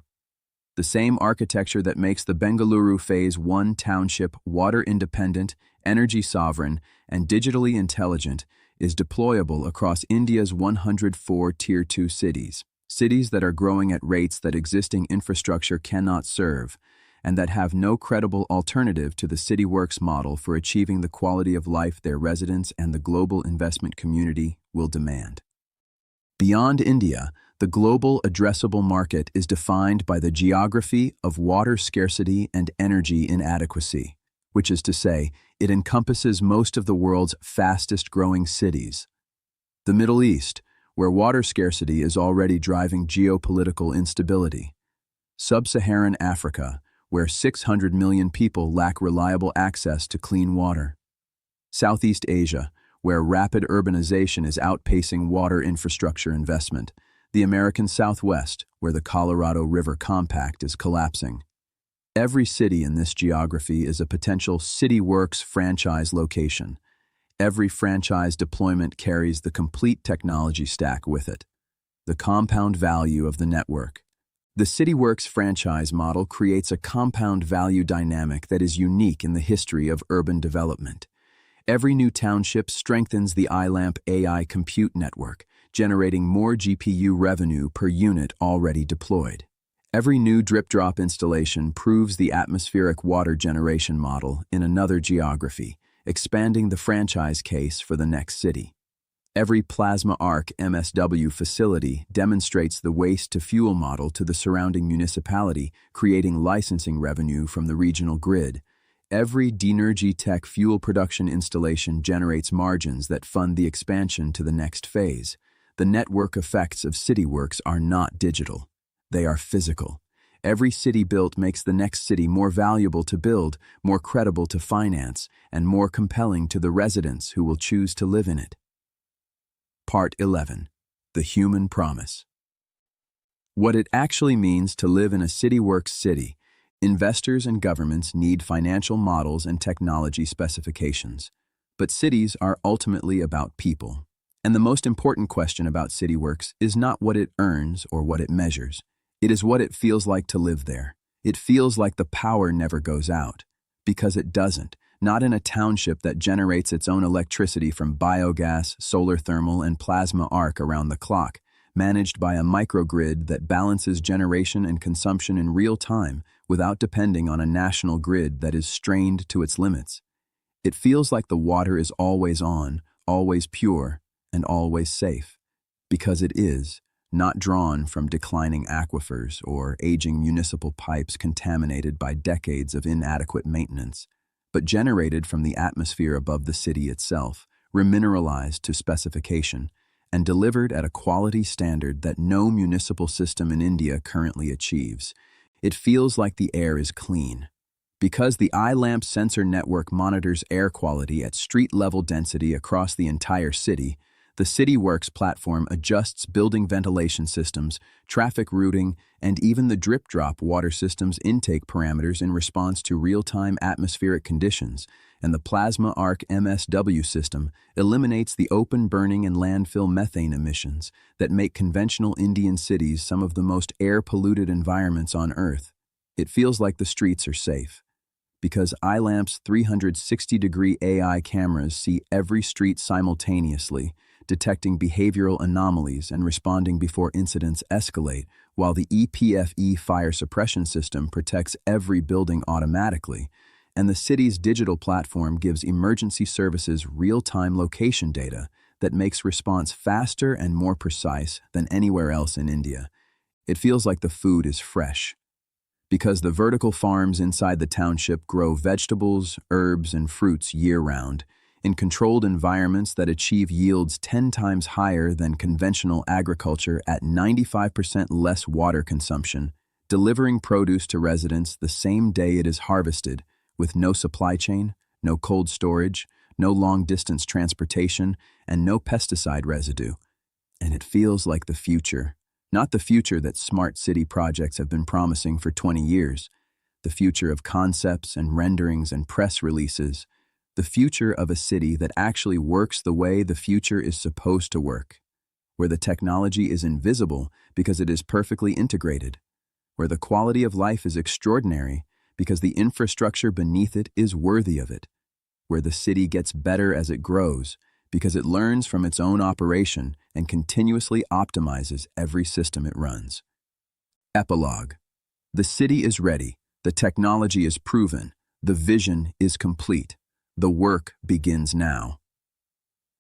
The same architecture that makes the Bengaluru Phase 1 township water-independent, energy-sovereign, and digitally intelligent is deployable across India's 104 Tier 2 cities, cities that are growing at rates that existing infrastructure cannot serve, and that have no credible alternative to the CITIWERX model for achieving the quality of life their residents and the global investment community will demand. Beyond India, the global addressable market is defined by the geography of water scarcity and energy inadequacy, which is to say, it encompasses most of the world's fastest-growing cities. The Middle East, where water scarcity is already driving geopolitical instability. Sub-Saharan Africa, where 600 million people lack reliable access to clean water. Southeast Asia, where rapid urbanization is outpacing water infrastructure investment. The American Southwest, where the Colorado River Compact is collapsing. Every city in this geography is a potential CITIWERX franchise location. Every franchise deployment carries the complete technology stack with it. The compound value of the network. The CITIWERX franchise model creates a compound value dynamic that is unique in the history of urban development. Every new township strengthens the iLAMP AI compute network, generating more GPU revenue per unit already deployed. Every new drip-drop installation proves the atmospheric water generation model in another geography, expanding the franchise case for the next city. Every Plasma Arc MSW facility demonstrates the waste-to-fuel model to the surrounding municipality, creating licensing revenue from the regional grid. Every Denergy Tech fuel production installation generates margins that fund the expansion to the next phase. The network effects of CITIWERX are not digital. They are physical. Every city built makes the next city more valuable to build, more credible to finance, and more compelling to the residents who will choose to live in it. Part 11. The Human Promise. What it actually means to live in a CITIWERX city. Investors and governments need financial models and technology specifications. But cities are ultimately about people. And the most important question about CITIWERX is not what it earns or what it measures. It is what it feels like to live there. It feels like the power never goes out. Because it doesn't. Not in a township that generates its own electricity from biogas, solar thermal, and plasma arc around the clock, managed by a microgrid that balances generation and consumption in real time without depending on a national grid that is strained to its limits. It feels like the water is always on, always pure, and always safe, because it is, not drawn from declining aquifers or aging municipal pipes contaminated by decades of inadequate maintenance, but generated from the atmosphere above the city itself, remineralized to specification, and delivered at a quality standard that no municipal system in India currently achieves. It feels like the air is clean. Because the iLAMP sensor network monitors air quality at street-level density across the entire city, the CITIWERX platform adjusts building ventilation systems, traffic routing, and even the drip-drop water system's intake parameters in response to real-time atmospheric conditions, and the Plasma Arc MSW system eliminates the open burning and landfill methane emissions that make conventional Indian cities some of the most air-polluted environments on Earth. It feels like the streets are safe. Because iLAMP's 360-degree AI cameras see every street simultaneously, detecting behavioral anomalies and responding before incidents escalate, while the EPFE fire suppression system protects every building automatically, and the city's digital platform gives emergency services real-time location data that makes response faster and more precise than anywhere else in India. It feels like the food is fresh. Because the vertical farms inside the township grow vegetables, herbs, and fruits year-round, in controlled environments that achieve yields 10 times higher than conventional agriculture at 95% less water consumption, delivering produce to residents the same day it is harvested, with no supply chain, no cold storage, no long-distance transportation, and no pesticide residue. And it feels like the future. Not the future that smart city projects have been promising for 20 years. the future of concepts and renderings and press releases, the future of a city that actually works the way the future is supposed to work, where the technology is invisible because it is perfectly integrated, where the quality of life is extraordinary because the infrastructure beneath it is worthy of it, where the city gets better as it grows because it learns from its own operation and continuously optimizes every system it runs. Epilogue. The city is ready, the technology is proven, the vision is complete. The work begins now.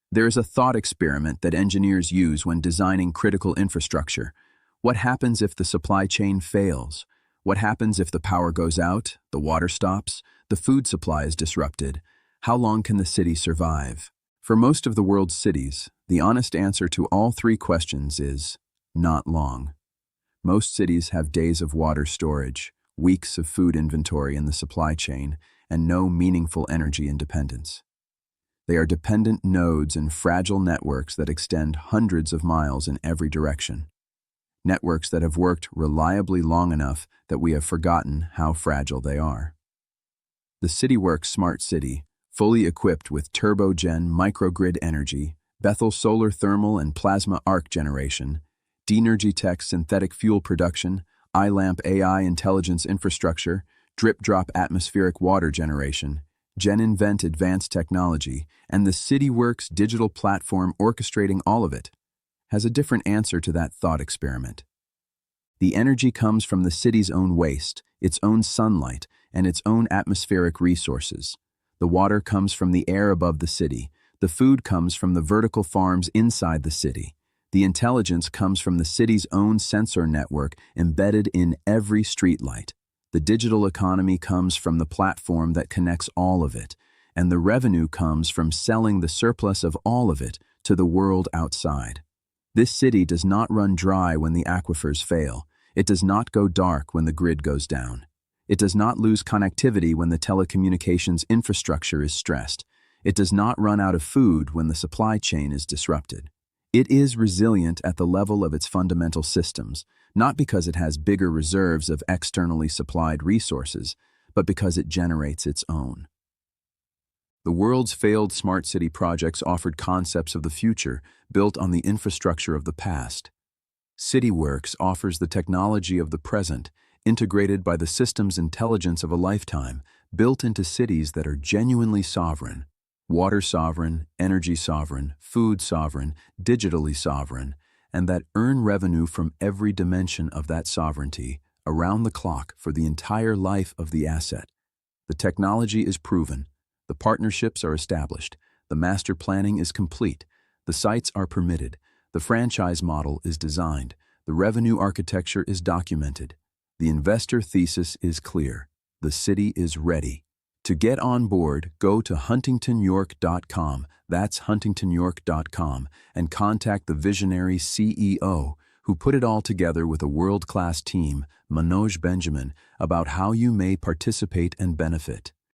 There is a thought experiment that engineers use when designing critical infrastructure. What happens if the supply chain fails? What happens if the power goes out, the water stops, the food supply is disrupted? How long can the city survive? For most of the world's cities, the honest answer to all three questions is not long. Most cities have days of water storage, weeks of food inventory in the supply chain, and no meaningful energy independence. They are dependent nodes in fragile networks that extend hundreds of miles in every direction. Networks that have worked reliably long enough that we have forgotten how fragile they are. The CITIWERX smart city, fully equipped with turbogen microgrid energy, Bethel solar thermal and plasma arc generation, Denergy synthetic fuel production, iLamp AI intelligence infrastructure, drip-drop atmospheric water generation, GenInvent advanced technology, and the CITIWERX digital platform orchestrating all of it, has a different answer to that thought experiment. The energy comes from the city's own waste, its own sunlight, and its own atmospheric resources. The water comes from the air above the city. The food comes from the vertical farms inside the city. The intelligence comes from the city's own sensor network embedded in every streetlight. The digital economy comes from the platform that connects all of it, and the revenue comes from selling the surplus of all of it to the world outside. This city does not run dry when the aquifers fail. It does not go dark when the grid goes down. It does not lose connectivity when the telecommunications infrastructure is stressed. It does not run out of food when the supply chain is disrupted. It is resilient at the level of its fundamental systems, not because it has bigger reserves of externally supplied resources, but because it generates its own. The world's failed smart city projects offered concepts of the future built on the infrastructure of the past. CITIWERX offers the technology of the present, integrated by the systems intelligence of a lifetime, built into cities that are genuinely sovereign. Water sovereign, energy sovereign, food sovereign, digitally sovereign, and that earn revenue from every dimension of that sovereignty, around the clock for the entire life of the asset. The technology is proven, the partnerships are established, the master planning is complete, the sites are permitted, the franchise model is designed, the revenue architecture is documented, the investor thesis is clear, the city is ready. To get on board, go to huntingtonyork.com, that's huntingtonyork.com, and contact the visionary CEO who put it all together with a world-class team, Manoj Benjamin, about how you may participate and benefit.